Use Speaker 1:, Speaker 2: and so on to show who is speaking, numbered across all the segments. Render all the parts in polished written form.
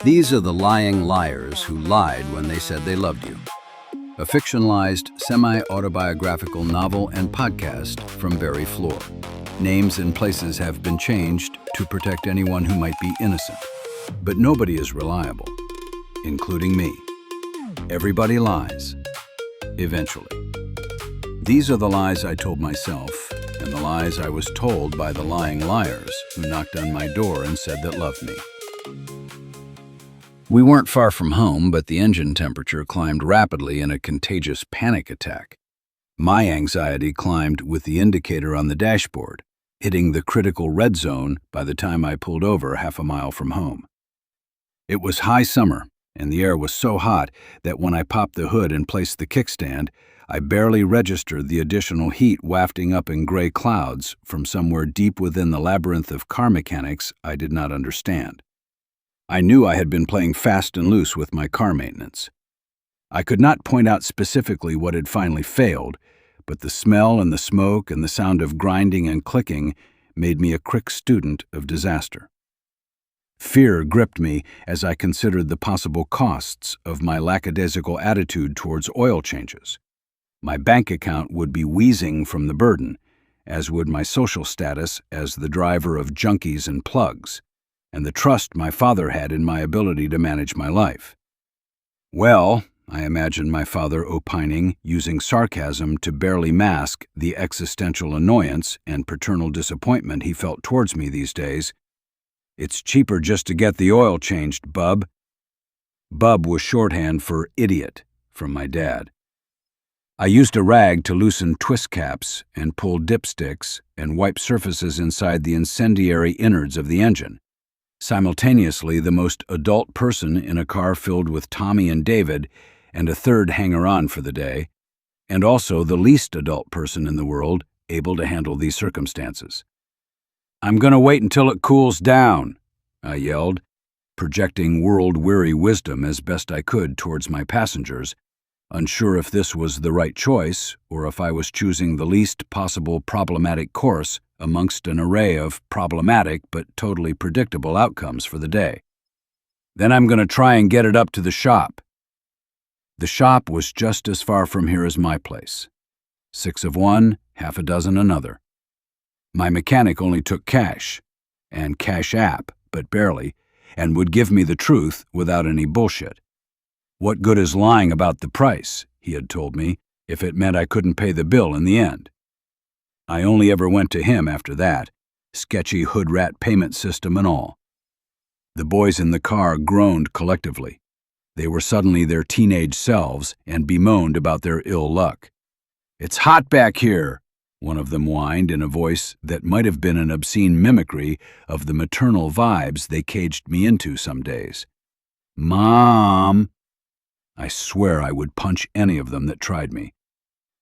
Speaker 1: These are the lying liars who lied when they said they loved you. A fictionalized, semi-autobiographical novel and podcast from Floore. Names and places have been changed to protect anyone who might be innocent. But nobody is reliable, including me. Everybody lies, eventually. These are the lies I told myself, and the lies I was told by the lying liars who knocked on my door and said that loved me. We weren't far from home, but the engine temperature climbed rapidly in a contagious panic attack. My anxiety climbed with the indicator on the dashboard, hitting the critical red zone by the time I pulled over half a mile from home. It was high summer, and the air was so hot that when I popped the hood and placed the kickstand, I barely registered the additional heat wafting up in gray clouds from somewhere deep within the labyrinth of car mechanics I did not understand. I knew I had been playing fast and loose with my car maintenance. I could not point out specifically what had finally failed, but the smell and the smoke and the sound of grinding and clicking made me a quick student of disaster. Fear gripped me as I considered the possible costs of my lackadaisical attitude towards oil changes. My bank account would be wheezing from the burden, as would my social status as the driver of junkies and plugs, and the trust my father had in my ability to manage my life. Well, I imagined my father opining, using sarcasm to barely mask the existential annoyance and paternal disappointment he felt towards me these days. "It's cheaper just to get the oil changed, bub." Bub was shorthand for idiot from my dad. I used a rag to loosen twist caps and pull dipsticks and wipe surfaces inside the incendiary innards of the engine. Simultaneously, the most adult person in a car filled with Tommy and David and a third hanger-on for the day, and also the least adult person in the world able to handle these circumstances. "I'm gonna wait until it cools down," I yelled, projecting world-weary wisdom as best I could towards my passengers, unsure if this was the right choice or if I was choosing the least possible problematic course amongst an array of problematic but totally predictable outcomes for the day. "Then I'm going to try and get it up to the shop." The shop was just as far from here as my place. 6 of one, half a dozen another. My mechanic only took cash, and cash app, but barely, and would give me the truth without any bullshit. What good is lying about the price, he had told me, if it meant I couldn't pay the bill in the end? I only ever went to him after that, sketchy hood rat payment system and all. The boys in the car groaned collectively. They were suddenly their teenage selves and bemoaned about their ill luck. "It's hot back here," one of them whined in a voice that might have been an obscene mimicry of the maternal vibes they caged me into some days. "Mom!" I swear I would punch any of them that tried me.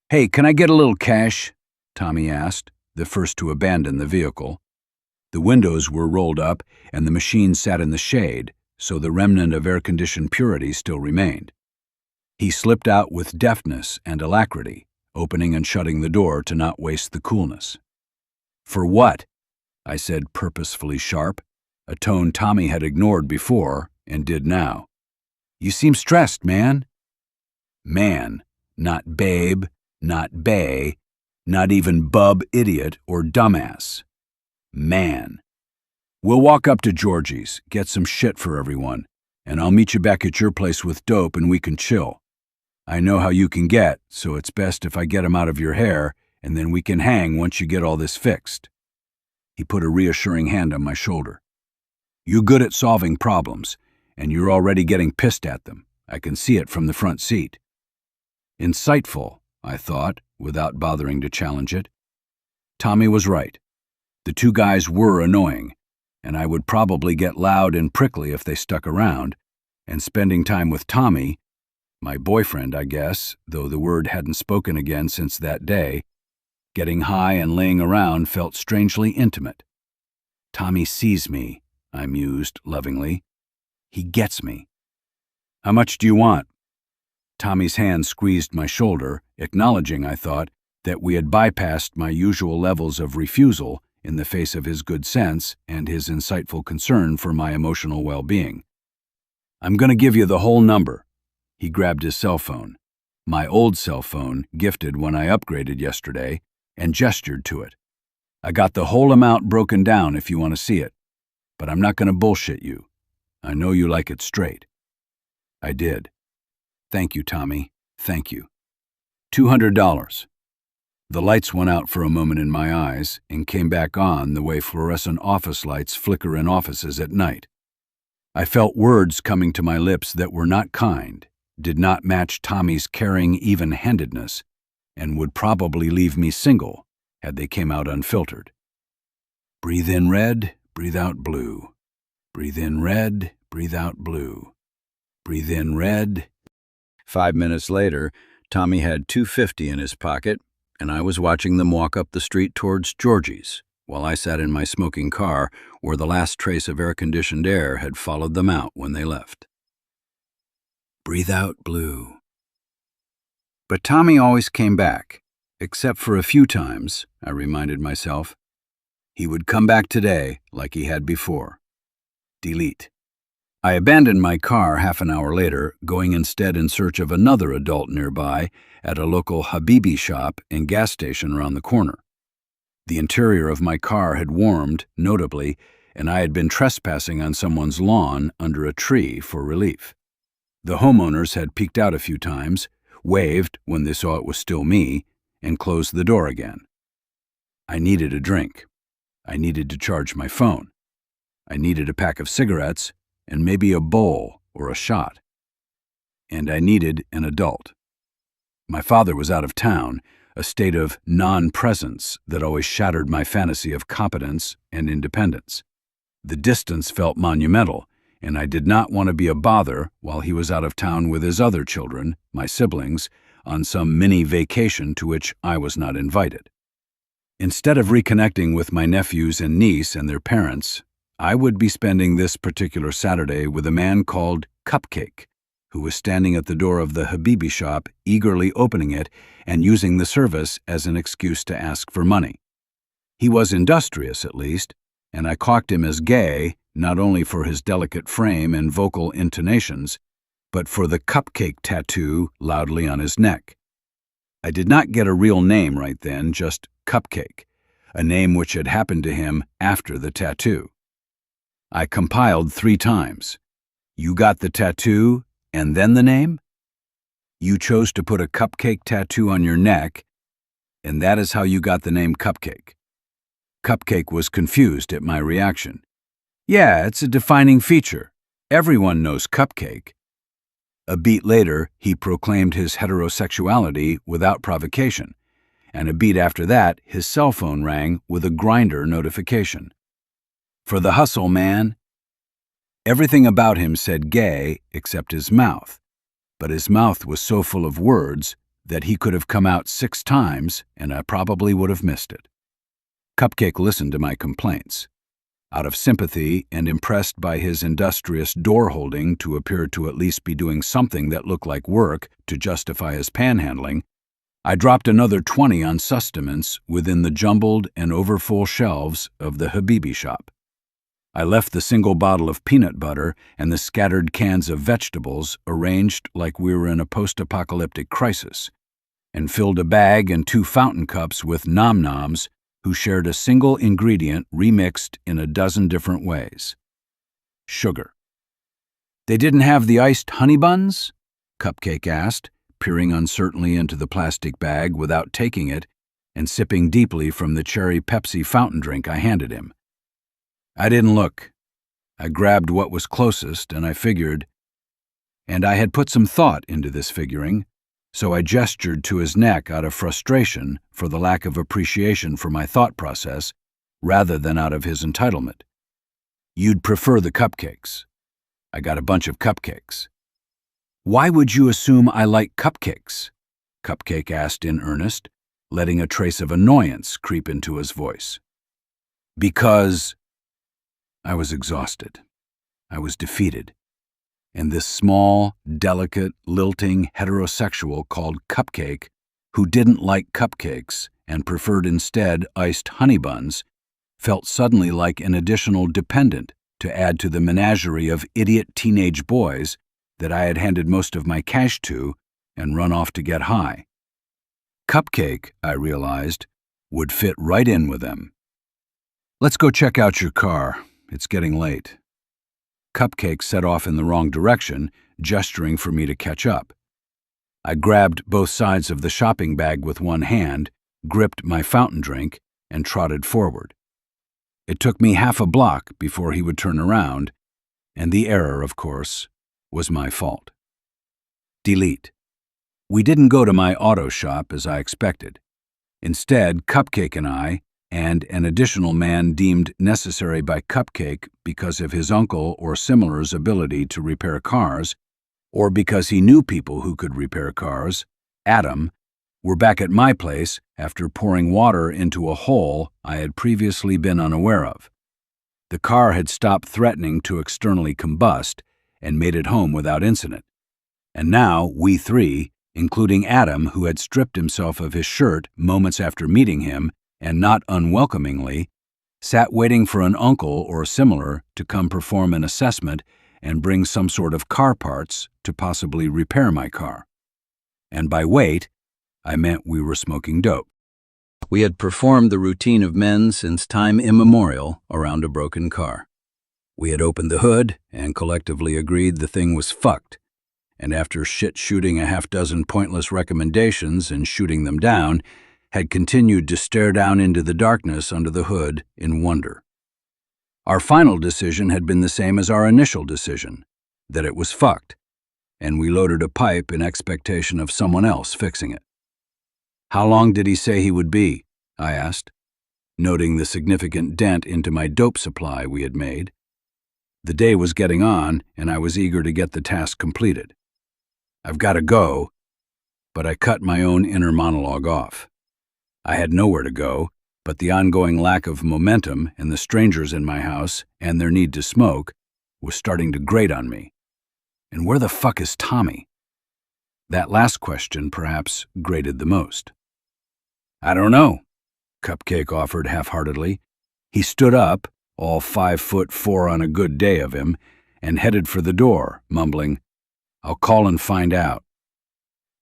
Speaker 1: "Hey, can I get a little cash?" Tommy asked, the first to abandon the vehicle. The windows were rolled up and the machine sat in the shade, so the remnant of air-conditioned purity still remained. He slipped out with deftness and alacrity, opening and shutting the door to not waste the coolness. "For what?" I said, purposefully sharp, a tone Tommy had ignored before and did now. "You seem stressed, man." Man, not babe, not bae, not even bub idiot or dumbass. Man. "We'll walk up to Georgie's, get some shit for everyone, and I'll meet you back at your place with dope and we can chill. I know how you can get, so it's best if I get 'em out of your hair, and then we can hang once you get all this fixed." He put a reassuring hand on my shoulder. "You good at solving problems, and you're already getting pissed at them. I can see it from the front seat." Insightful, I thought, without bothering to challenge it. Tommy was right. The two guys were annoying, and I would probably get loud and prickly if they stuck around, and spending time with Tommy, my boyfriend, I guess, though the word hadn't spoken again since that day, getting high and laying around felt strangely intimate. Tommy sees me, I mused lovingly. He gets me. "How much do you want?" Tommy's hand squeezed my shoulder, acknowledging, I thought, that we had bypassed my usual levels of refusal in the face of his good sense and his insightful concern for my emotional well-being. I'm gonna give you the whole number. He grabbed his cell phone, my old cell phone, gifted when I upgraded yesterday, and gestured to it. I got the whole amount broken down if you want to see it, but I'm not gonna bullshit you. I know you like it straight. I did. Thank you, Tommy. Thank you. $200. The lights went out for a moment in my eyes and came back on the way fluorescent office lights flicker in offices at night. I felt words coming to my lips that were not kind, did not match Tommy's caring even-handedness, and would probably leave me single had they came out unfiltered. Breathe in red, breathe out blue. Breathe in red, breathe out blue. Breathe in red. 5 minutes later, Tommy had $250 in his pocket, and I was watching them walk up the street towards Georgie's, while I sat in my smoking car where the last trace of air-conditioned air had followed them out when they left. Breathe out blue. But Tommy always came back, except for a few times, I reminded myself. He would come back today like he had before. Delete. I abandoned my car half an hour later, going instead in search of another adult nearby at a local Habibi shop and gas station around the corner. The interior of my car had warmed, notably, and I had been trespassing on someone's lawn under a tree for relief. The homeowners had peeked out a few times, waved when they saw it was still me, and closed the door again. I needed a drink. I needed to charge my phone. I needed a pack of cigarettes and maybe a bowl or a shot. And I needed an adult. My father was out of town, a state of non-presence that always shattered my fantasy of competence and independence. The distance felt monumental, and I did not want to be a bother while he was out of town with his other children, my siblings, on some mini vacation to which I was not invited. Instead of reconnecting with my nephews and niece and their parents, I would be spending this particular Saturday with a man called Cupcake, who was standing at the door of the Habibi shop, eagerly opening it and using the service as an excuse to ask for money. He was industrious, at least, and I clocked him as gay, not only for his delicate frame and vocal intonations, but for the Cupcake tattoo loudly on his neck. I did not get a real name right then, just Cupcake, a name which had happened to him after the tattoo. I compiled 3 times. You got the tattoo and then the name? You chose to put a cupcake tattoo on your neck, and that is how you got the name Cupcake. Cupcake was confused at my reaction. Yeah, it's a defining feature. Everyone knows Cupcake. A beat later, he proclaimed his heterosexuality without provocation, and a beat after that, his cell phone rang with a Grindr notification. For the hustle, man. Everything about him said gay except his mouth, but his mouth was so full of words that he could have come out 6 times and I probably would have missed it. Cupcake listened to my complaints. Out of sympathy and impressed by his industrious door-holding to appear to at least be doing something that looked like work to justify his panhandling, I dropped another 20 on sustenance within the jumbled and overfull shelves of the Habibi shop. I left the single bottle of peanut butter and the scattered cans of vegetables arranged like we were in a post-apocalyptic crisis, and filled a bag and 2 fountain cups with nom-noms who shared a single ingredient remixed in a dozen different ways. Sugar. They didn't have the iced honey buns? Cupcake asked, peering uncertainly into the plastic bag without taking it and sipping deeply from the cherry Pepsi fountain drink I handed him. I didn't look. I grabbed what was closest, and I figured, and I had put some thought into this figuring, so I gestured to his neck out of frustration for the lack of appreciation for my thought process, rather than out of his entitlement. You'd prefer the cupcakes. I got a bunch of cupcakes. Why would you assume I like cupcakes? Cupcake asked in earnest, letting a trace of annoyance creep into his voice. Because I was exhausted. I was defeated. And this small, delicate, lilting heterosexual called Cupcake, who didn't like cupcakes and preferred instead iced honey buns, felt suddenly like an additional dependent to add to the menagerie of idiot teenage boys that I had handed most of my cash to and run off to get high. Cupcake, I realized, would fit right in with them. "Let's go check out your car. It's getting late." Cupcake set off in the wrong direction, gesturing for me to catch up. I grabbed both sides of the shopping bag with one hand, gripped my fountain drink, and trotted forward. It took me half a block before he would turn around, and the error, of course, was my fault. Delete. We didn't go to my auto shop as I expected. Instead, Cupcake and I, and an additional man deemed necessary by Cupcake because of his uncle or similar's ability to repair cars, or because he knew people who could repair cars, Adam, were back at my place after pouring water into a hole I had previously been unaware of. The car had stopped threatening to externally combust and made it home without incident. And now we three, including Adam, who had stripped himself of his shirt moments after meeting him, and not unwelcomingly, sat waiting for an uncle or similar to come perform an assessment and bring some sort of car parts to possibly repair my car. And by wait, I meant we were smoking dope. We had performed the routine of men since time immemorial around a broken car. We had opened the hood and collectively agreed the thing was fucked, and after shooting a half-dozen pointless recommendations and shooting them down, had continued to stare down into the darkness under the hood in wonder. Our final decision had been the same as our initial decision, that it was fucked, and we loaded a pipe in expectation of someone else fixing it. "How long did he say he would be?" I asked, noting the significant dent into my dope supply we had made. The day was getting on, and I was eager to get the task completed. "I've got to go," but I cut my own inner monologue off. I had nowhere to go, but the ongoing lack of momentum and the strangers in my house and their need to smoke was starting to grate on me. And where the fuck is Tommy? That last question, perhaps, grated the most. "I don't know," Cupcake offered half-heartedly. He stood up, all 5'4" on a good day of him, and headed for the door, mumbling, "I'll call and find out."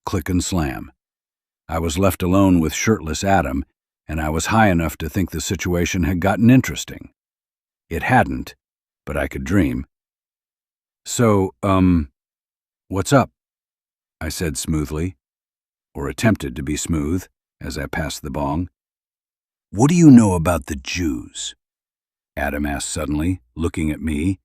Speaker 1: Click and slam. I was left alone with shirtless Adam, and I was high enough to think the situation had gotten interesting. It hadn't, but I could dream. "So, what's up?" I said smoothly, or attempted to be smooth, as I passed the bong. "What do you know about the Jews?" Adam asked suddenly, looking at me,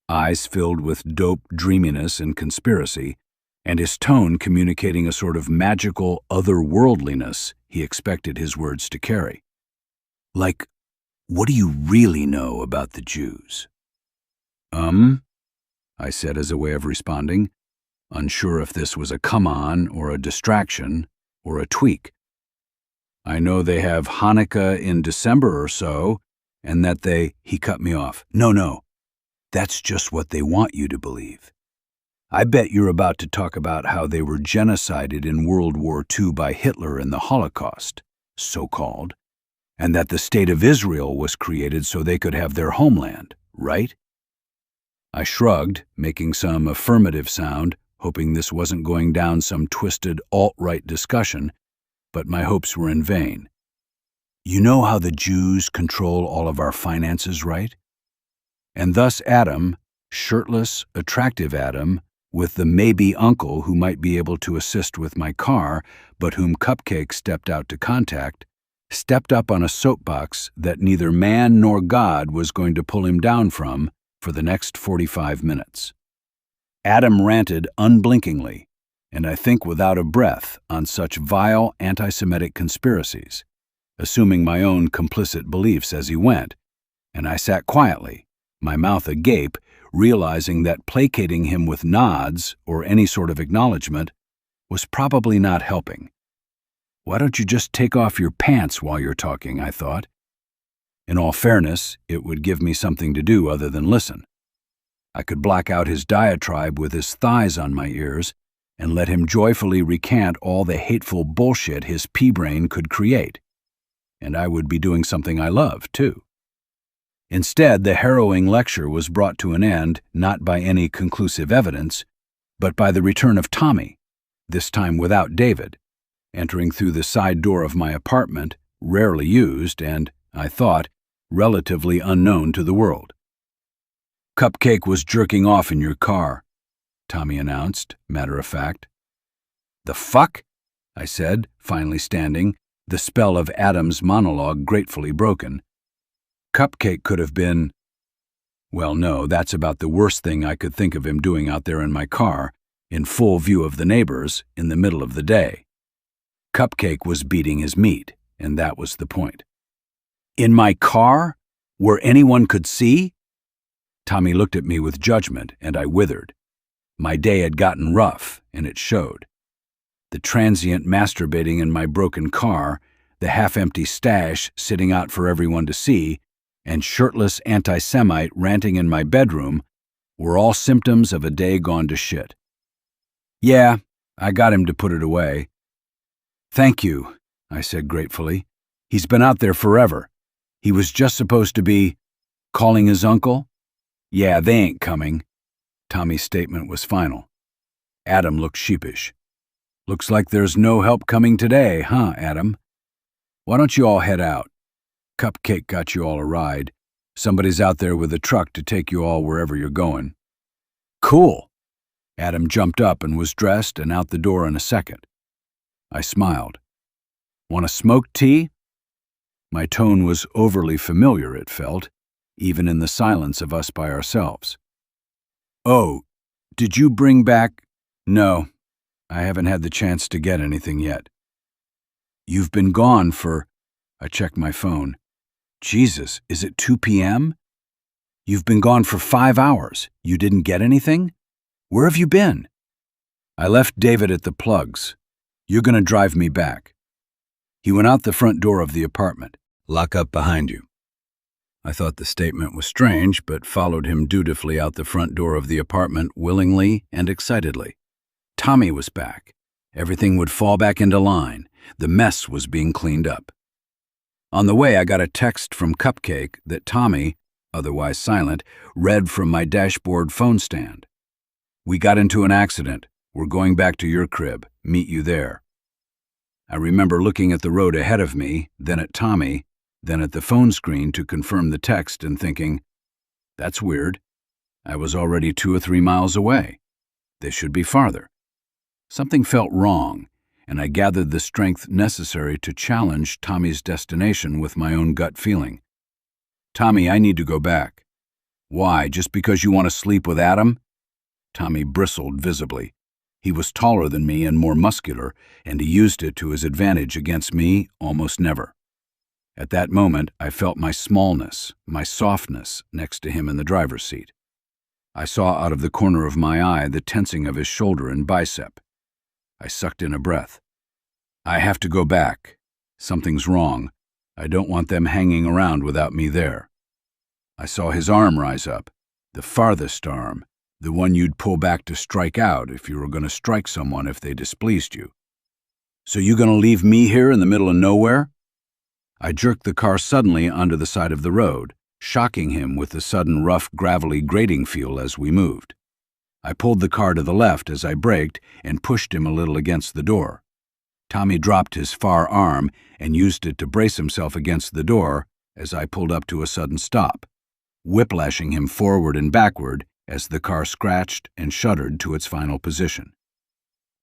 Speaker 1: eyes filled with dope dreaminess and conspiracy, and his tone communicating a sort of magical otherworldliness he expected his words to carry. "Like, what do you really know about the Jews?" I said as a way of responding, unsure if this was a come-on or a distraction or a tweak. "I know they have Hanukkah in December or so, and that he cut me off. No, that's just what they want you to believe. I bet you're about to talk about how they were genocided in World War II by Hitler in the Holocaust, so-called, and that the State of Israel was created so they could have their homeland, right?" I shrugged, making some affirmative sound, hoping this wasn't going down some twisted alt-right discussion, but my hopes were in vain. "You know how the Jews control all of our finances, right?" And thus Adam, shirtless, attractive Adam, with the maybe uncle who might be able to assist with my car, but whom Cupcake stepped out to contact, stepped up on a soapbox that neither man nor God was going to pull him down from for the next 45 minutes. Adam ranted unblinkingly, and I think without a breath, on such vile anti-Semitic conspiracies, assuming my own complicit beliefs as he went, and I sat quietly, my mouth agape, realizing that placating him with nods or any sort of acknowledgement was probably not helping. "Why don't you just take off your pants while you're talking?" I thought. In all fairness, it would give me something to do other than listen. I could block out his diatribe with his thighs on my ears and let him joyfully recant all the hateful bullshit his pea-brain could create. And I would be doing something I love, too. Instead, the harrowing lecture was brought to an end not by any conclusive evidence, but by the return of Tommy, this time without David, entering through the side door of my apartment, rarely used and, I thought, relatively unknown to the world. "Cupcake was jerking off in your car," Tommy announced, matter of fact. "The fuck?" I said, finally standing, the spell of Adam's monologue gratefully broken. Cupcake could have been... Well, no, that's about the worst thing I could think of him doing out there in my car, in full view of the neighbors, in the middle of the day. Cupcake was beating his meat, and that was the point. "In my car? Where anyone could see?" Tommy looked at me with judgment, and I withered. My day had gotten rough, and it showed. The transient masturbating in my broken car, the half-empty stash sitting out for everyone to see, and shirtless anti-Semite ranting in my bedroom were all symptoms of a day gone to shit. "Yeah, I got him to put it away." "Thank you," I said gratefully. "He's been out there forever. He was just supposed to be calling his uncle." "Yeah, they ain't coming." Tommy's statement was final. Adam looked sheepish. "Looks like there's no help coming today, huh, Adam? Why don't you all head out? Cupcake got you all a ride. Somebody's out there with a truck to take you all wherever you're going." "Cool." Adam jumped up and was dressed and out the door in a second. I smiled. "Want a smoked tea?" My tone was overly familiar, it felt, even in the silence of us by ourselves. "Oh, did you bring back—" "No, I haven't had the chance to get anything yet." "You've been gone for—" I checked my phone. "Jesus, is it 2 p.m.? You've been gone for 5 hours. You didn't get anything? Where have you been?" "I left David at the plugs. You're going to drive me back." He went out the front door of the apartment. "Lock up behind you." I thought the statement was strange, but followed him dutifully out the front door of the apartment willingly and excitedly. Tommy was back. Everything would fall back into line. The mess was being cleaned up. On the way, I got a text from Cupcake that Tommy, otherwise silent, read from my dashboard phone stand. "We got into an accident. We're going back to your crib. Meet you there." I remember looking at the road ahead of me, then at Tommy, then at the phone screen to confirm the text and thinking, that's weird. I was already 2 or 3 miles away. They should be farther. Something felt wrong, and I gathered the strength necessary to challenge Tommy's destination with my own gut feeling. "Tommy, I need to go back." "Why, just because you want to sleep with Adam?" Tommy bristled visibly. He was taller than me and more muscular, and he used it to his advantage against me almost never. At that moment, I felt my smallness, my softness, next to him in the driver's seat. I saw out of the corner of my eye the tensing of his shoulder and bicep. I sucked in a breath. "I have to go back. Something's wrong. I don't want them hanging around without me there." I saw his arm rise up, the farthest arm, the one you'd pull back to strike out if you were going to strike someone if they displeased you. "So you going to leave me here in the middle of nowhere?" I jerked the car suddenly onto the side of the road, shocking him with the sudden rough, gravelly grating feel as we moved. I pulled the car to the left as I braked and pushed him a little against the door. Tommy dropped his far arm and used it to brace himself against the door as I pulled up to a sudden stop, whiplashing him forward and backward as the car scratched and shuddered to its final position.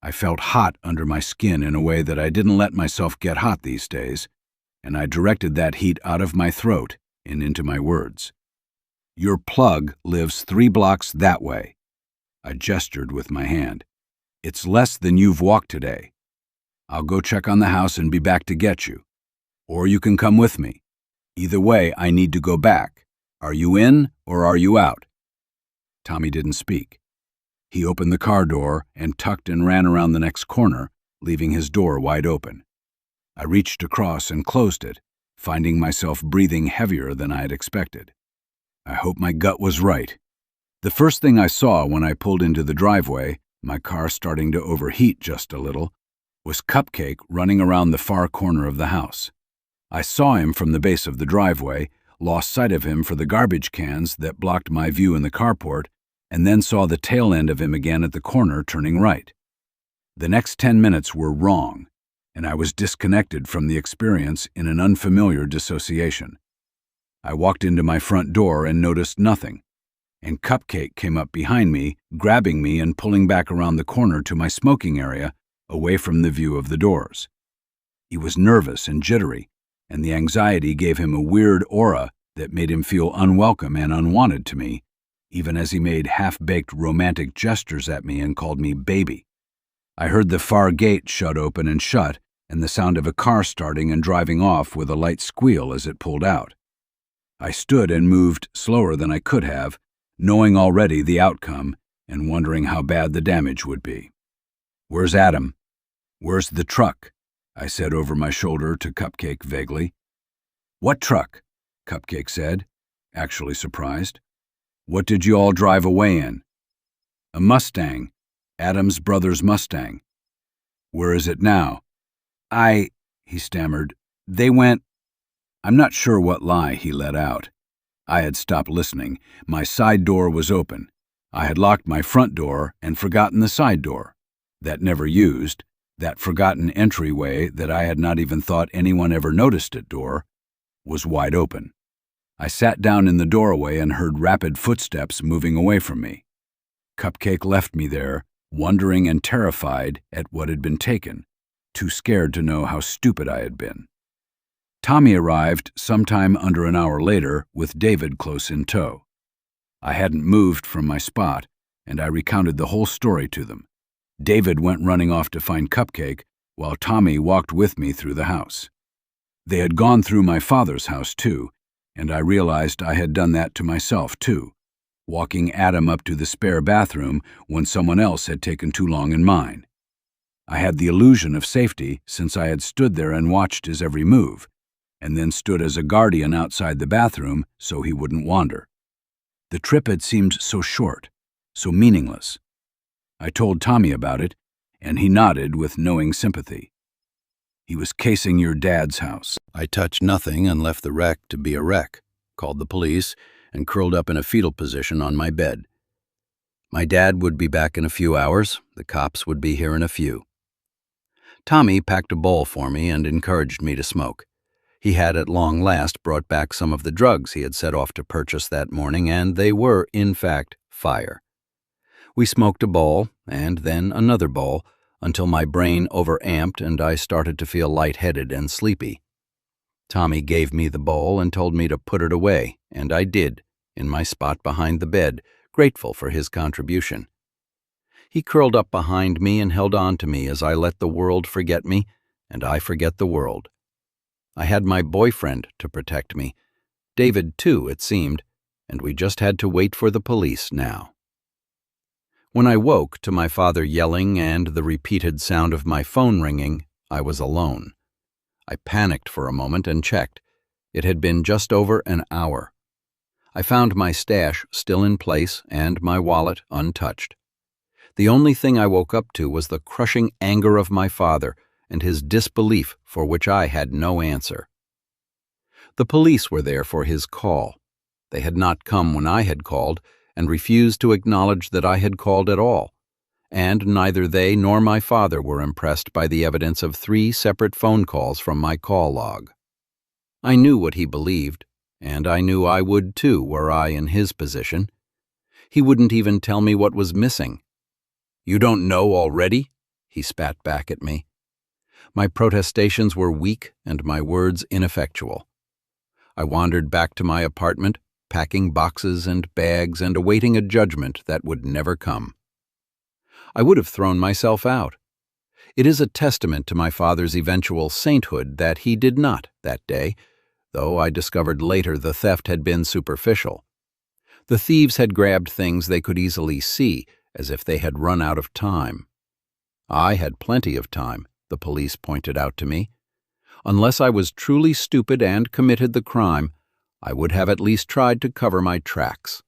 Speaker 1: I felt hot under my skin in a way that I didn't let myself get hot these days, and I directed that heat out of my throat and into my words. "Your plug lives 3 blocks that way." I gestured with my hand. "It's less than you've walked today. I'll go check on the house and be back to get you. Or you can come with me. Either way, I need to go back. Are you in or are you out?" Tommy didn't speak. He opened the car door and tucked and ran around the next corner, leaving his door wide open. I reached across and closed it, finding myself breathing heavier than I had expected. I hope my gut was right. The first thing I saw when I pulled into the driveway, my car starting to overheat just a little, was Cupcake running around the far corner of the house. I saw him from the base of the driveway, lost sight of him for the garbage cans that blocked my view in the carport, and then saw the tail end of him again at the corner turning right. The next 10 minutes were wrong, and I was disconnected from the experience in an unfamiliar dissociation. I walked into my front door and noticed nothing, and Cupcake came up behind me, grabbing me and pulling back around the corner to my smoking area, away from the view of the doors. He was nervous and jittery, and the anxiety gave him a weird aura that made him feel unwelcome and unwanted to me, even as he made half-baked romantic gestures at me and called me baby. I heard the far gate shut open and shut, and the sound of a car starting and driving off with a light squeal as it pulled out. I stood and moved slower than I could have, knowing already the outcome and wondering how bad the damage would be. "Where's Adam? Where's the truck?" I said over my shoulder to Cupcake vaguely. "What truck?" Cupcake said, actually surprised. "What did you all drive away in?" "A Mustang, Adam's brother's Mustang." "Where is it now?" He stammered. "They went—" I'm not sure what lie he let out. I had stopped listening. My side door was open. I had locked my front door and forgotten the side door. That never used, that forgotten entryway that I had not even thought anyone ever noticed at door, was wide open. I sat down in the doorway and heard rapid footsteps moving away from me. Cupcake left me there, wondering and terrified at what had been taken, too scared to know how stupid I had been. Tommy arrived sometime under an hour later with David close in tow. I hadn't moved from my spot, and I recounted the whole story to them. David went running off to find Cupcake, while Tommy walked with me through the house. They had gone through my father's house, too, and I realized I had done that to myself, too, walking Adam up to the spare bathroom when someone else had taken too long in mine. I had the illusion of safety since I had stood there and watched his every move, and then stood as a guardian outside the bathroom so he wouldn't wander. The trip had seemed so short, so meaningless. I told Tommy about it, and he nodded with knowing sympathy. "He was casing your dad's house." I touched nothing and left the wreck to be a wreck, called the police, and curled up in a fetal position on my bed. My dad would be back in a few hours. The cops would be here in a few. Tommy packed a bowl for me and encouraged me to smoke. He had at long last brought back some of the drugs he had set off to purchase that morning, and they were, in fact, fire. We smoked a bowl, and then another bowl, until my brain overamped and I started to feel lightheaded and sleepy. Tommy gave me the bowl and told me to put it away, and I did, in my spot behind the bed, grateful for his contribution. He curled up behind me and held on to me as I let the world forget me, and I forget the world. I had my boyfriend to protect me, David too, it seemed, and we just had to wait for the police now. When I woke to my father yelling and the repeated sound of my phone ringing, I was alone. I panicked for a moment and checked. It had been just over an hour. I found my stash still in place and my wallet untouched. The only thing I woke up to was the crushing anger of my father and his disbelief for which I had no answer. The police were there for his call. They had not come when I had called and refused to acknowledge that I had called at all, and neither they nor my father were impressed by the evidence of 3 separate phone calls from my call log. I knew what he believed, and I knew I would too were I in his position. He wouldn't even tell me what was missing. "You don't know already?" he spat back at me. My protestations were weak and my words ineffectual. I wandered back to my apartment, packing boxes and bags and awaiting a judgment that would never come. I would have thrown myself out. It is a testament to my father's eventual sainthood that he did not that day, though I discovered later the theft had been superficial. The thieves had grabbed things they could easily see, as if they had run out of time. I had plenty of time, the police pointed out to me. Unless I was truly stupid and committed the crime, I would have at least tried to cover my tracks.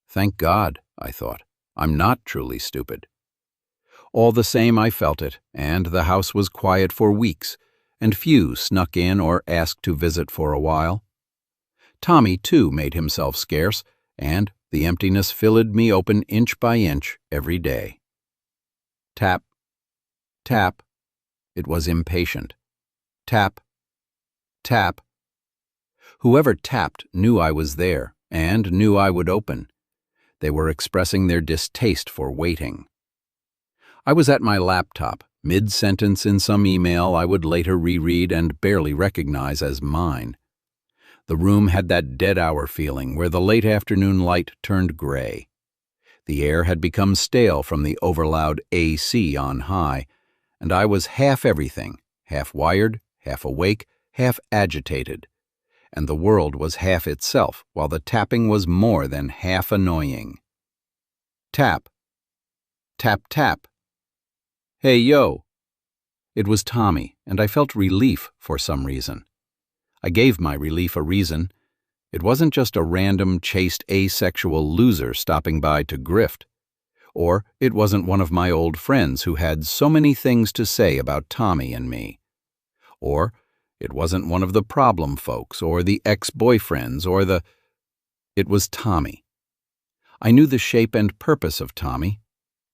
Speaker 1: Thank God, I thought, I'm not truly stupid. All the same, I felt it, and the house was quiet for weeks, and few snuck in or asked to visit for a while. Tommy, too, made himself scarce, and the emptiness filled me open inch by inch every day. Tap, tap. It was impatient. Tap, tap. Whoever tapped knew I was there, and knew I would open. They were expressing their distaste for waiting. I was at my laptop, mid-sentence in some email I would later reread and barely recognize as mine. The room had that dead-hour feeling where the late afternoon light turned gray. The air had become stale from the overloud AC on high, and I was half everything, half wired, half awake, half agitated. And the world was half itself, while the tapping was more than half annoying. Tap. Tap, tap. Hey, yo. It was Tommy, and I felt relief for some reason. I gave my relief a reason. It wasn't just a random, chaste, asexual loser stopping by to grift. Or it wasn't one of my old friends who had so many things to say about Tommy and me. Or it wasn't one of the problem folks, or the ex-boyfriends, or the... It was Tommy. I knew the shape and purpose of Tommy.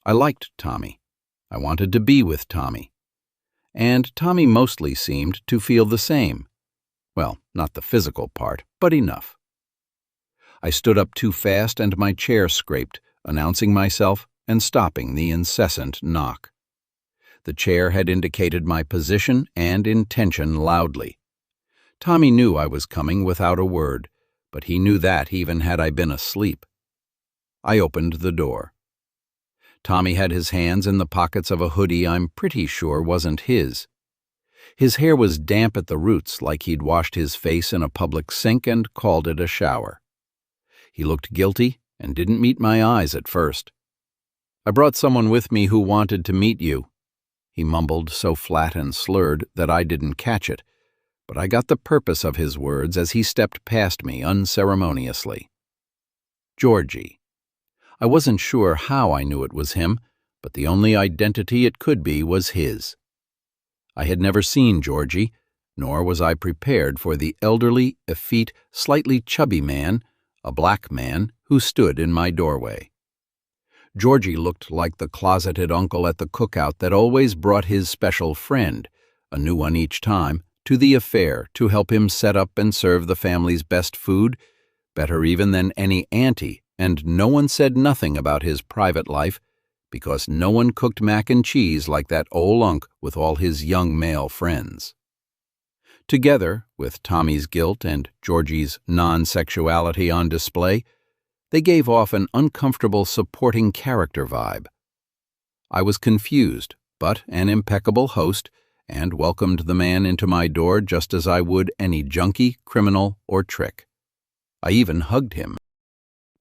Speaker 1: I liked Tommy. I wanted to be with Tommy. And Tommy mostly seemed to feel the same. Well, not the physical part, but enough. I stood up too fast and my chair scraped, announcing myself and stopping the incessant knock. The chair had indicated my position and intention loudly. Tommy knew I was coming without a word, but he knew that even had I been asleep. I opened the door. Tommy had his hands in the pockets of a hoodie I'm pretty sure wasn't his. His hair was damp at the roots, like he'd washed his face in a public sink and called it a shower. He looked guilty and didn't meet my eyes at first. "I brought someone with me who wanted to meet you," he mumbled so flat and slurred that I didn't catch it, but I got the purpose of his words as he stepped past me unceremoniously. Georgie. I wasn't sure how I knew it was him, but the only identity it could be was his. I had never seen Georgie, nor was I prepared for the elderly, effete, slightly chubby man, a black man, who stood in my doorway. Georgie looked like the closeted uncle at the cookout that always brought his special friend, a new one each time, to the affair to help him set up and serve the family's best food, better even than any auntie, and no one said nothing about his private life, because no one cooked mac and cheese like that old unk with all his young male friends. Together, with Tommy's guilt and Georgie's non-sexuality on display, they gave off an uncomfortable supporting character vibe. I was confused, but an impeccable host, and welcomed the man into my door just as I would any junkie, criminal, or trick. I even hugged him.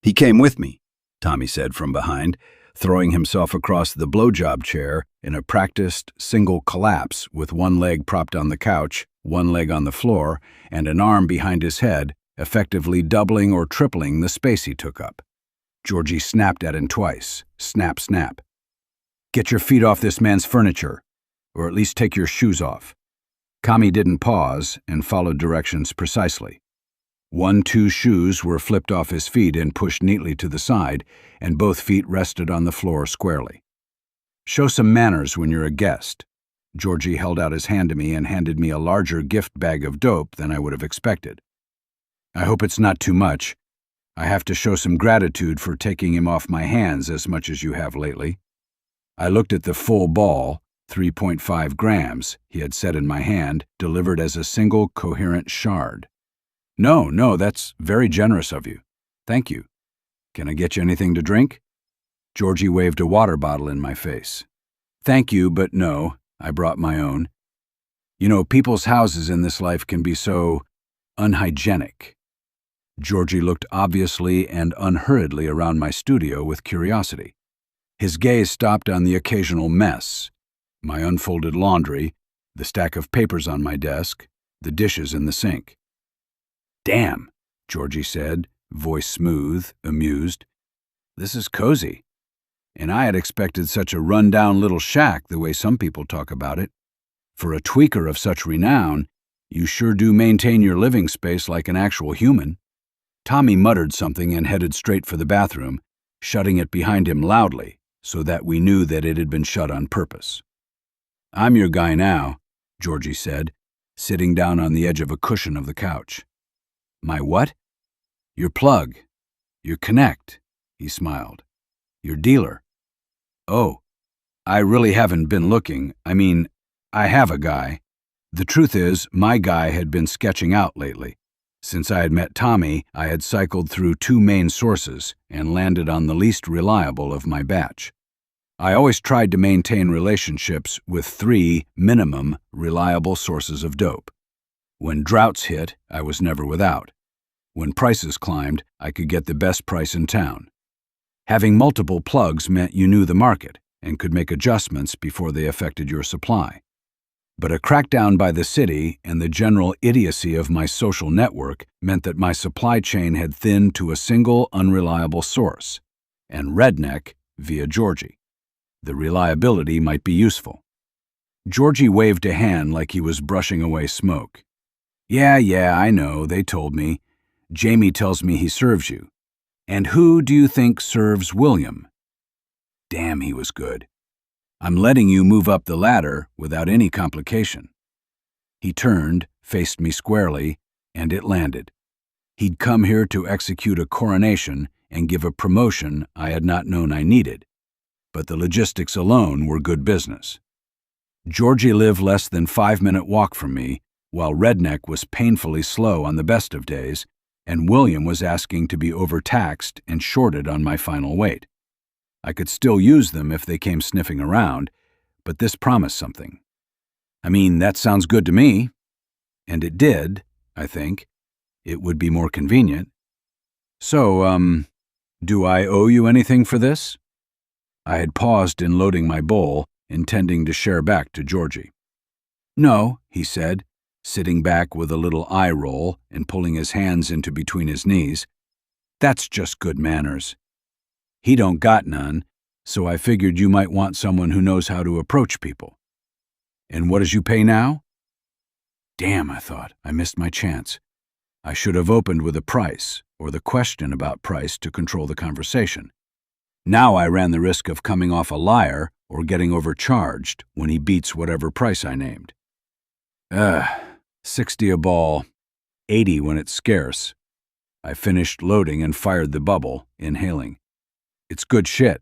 Speaker 1: "He came with me," Tommy said from behind, throwing himself across the blowjob chair in a practiced single collapse with one leg propped on the couch, one leg on the floor, and an arm behind his head, effectively doubling or tripling the space he took up. Georgie snapped at him twice. Snap, snap. "Get your feet off this man's furniture, or at least take your shoes off." Tommy didn't pause and followed directions precisely. 1-2 shoes were flipped off his feet and pushed neatly to the side, and both feet rested on the floor squarely. "Show some manners when you're a guest." Georgie held out his hand to me and handed me a larger gift bag of dope than I would have expected. "I hope it's not too much. I have to show some gratitude for taking him off my hands as much as you have lately." I looked at the full ball, 3.5 grams, he had said in my hand, delivered as a single coherent shard. No, that's very generous of you. Thank you. Can I get you anything to drink?" Georgie waved a water bottle in my face. "Thank you, but no, I brought my own. You know, people's houses in this life can be so unhygienic." Georgie looked obviously and unhurriedly around my studio with curiosity. His gaze stopped on the occasional mess, my unfolded laundry, the stack of papers on my desk, the dishes in the sink. "Damn," Georgie said, voice smooth, amused. "This is cozy. And I had expected such a run-down little shack the way some people talk about it. For a tweaker of such renown, you sure do maintain your living space like an actual human." Tommy muttered something and headed straight for the bathroom, shutting it behind him loudly so that we knew that it had been shut on purpose. "I'm your guy now," Georgie said, sitting down on the edge of a cushion of the couch. "My what?" "Your plug. Your connect," he smiled. "Your dealer." "Oh, I really haven't been looking. I mean, I have a guy. The truth is, my guy had been sketching out lately. Since I had met Tommy, I had cycled through 2 main sources and landed on the least reliable of my batch. I always tried to maintain relationships with 3 minimum reliable sources of dope. When droughts hit, I was never without. When prices climbed, I could get the best price in town. Having multiple plugs meant you knew the market and could make adjustments before they affected your supply. But a crackdown by the city and the general idiocy of my social network meant that my supply chain had thinned to a single unreliable source, and redneck via Georgie. The reliability might be useful. Georgie waved a hand like he was brushing away smoke. Yeah, I know, they told me. Jamie tells me he serves you. And who do you think serves William? Damn, he was good. I'm letting you move up the ladder without any complication. He turned, faced me squarely, and it landed. He'd come here to execute a coronation and give a promotion I had not known I needed, but the logistics alone were good business. Georgie lived less than 5-minute walk from me, while Redneck was painfully slow on the best of days, and William was asking to be overtaxed and shorted on my final weight. I could still use them if they came sniffing around, but this promised something. I mean, that sounds good to me. And it did, I think. It would be more convenient. So, do I owe you anything for this? I had paused in loading my bowl, intending to share back to Georgie. No, he said, sitting back with a little eye roll and pulling his hands into between his knees. That's just good manners. He don't got none, so I figured you might want someone who knows how to approach people. And what does you pay now? Damn, I thought, I missed my chance. I should have opened with a price, or the question about price to control the conversation. Now I ran the risk of coming off a liar or getting overcharged when he beats whatever price I named. 60 a ball, 80 when it's scarce. I finished loading and fired the bubble, inhaling. It's good shit,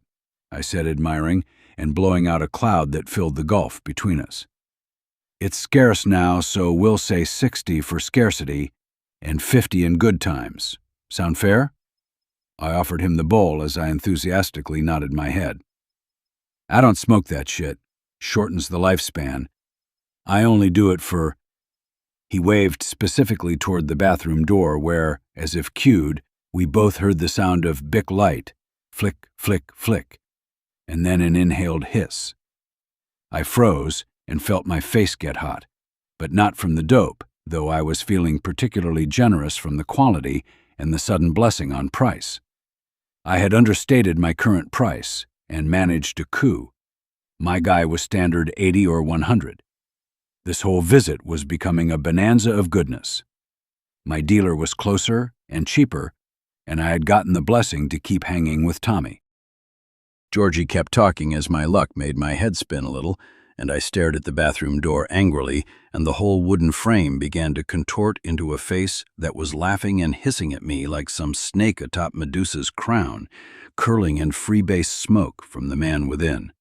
Speaker 1: I said, admiring and blowing out a cloud that filled the gulf between us. It's scarce now, so we'll say 60 for scarcity and 50 in good times. Sound fair? I offered him the bowl as I enthusiastically nodded my head. I don't smoke that shit. Shortens the lifespan. I only do it for... He waved specifically toward the bathroom door where, as if cued, we both heard the sound of Bic light. Flick, flick, flick, and then an inhaled hiss. I froze and felt my face get hot, but not from the dope, though I was feeling particularly generous from the quality and the sudden blessing on price. I had understated my current price and managed a coup. My guy was standard 80 or 100. This whole visit was becoming a bonanza of goodness. My dealer was closer and cheaper, and I had gotten the blessing to keep hanging with Tommy. Georgie kept talking as my luck made my head spin a little, and I stared at the bathroom door angrily, and the whole wooden frame began to contort into a face that was laughing and hissing at me like some snake atop Medusa's crown, curling in freebase smoke from the man within.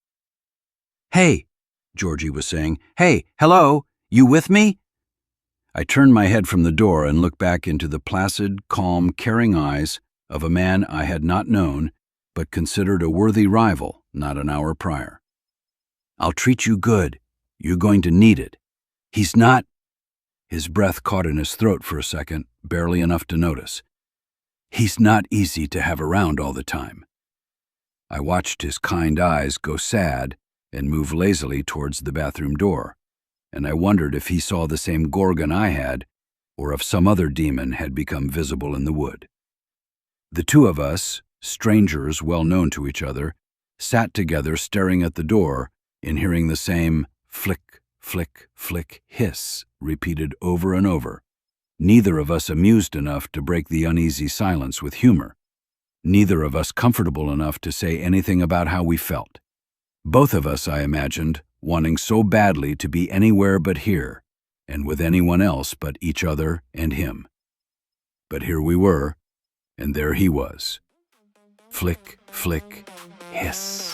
Speaker 1: "Hey," Georgie was saying. "Hey, hello, you with me?" I turned my head from the door and looked back into the placid, calm, caring eyes of a man I had not known, but considered a worthy rival not an hour prior. "I'll treat you good. You're going to need it. He's not..." His breath caught in his throat for a second, barely enough to notice. "He's not easy to have around all the time." I watched his kind eyes go sad and move lazily towards the bathroom door, and I wondered if he saw the same Gorgon I had, or if some other demon had become visible in the wood. The two of us, strangers well known to each other, sat together staring at the door and hearing the same flick, flick, flick hiss repeated over and over, Neither of us amused enough to break the uneasy silence with humor. Neither of us comfortable enough to say anything about how we felt. Both of us, I imagined, wanting so badly to be anywhere but here, and with anyone else but each other and him. But here we were, and there he was. Flick, flick, hiss.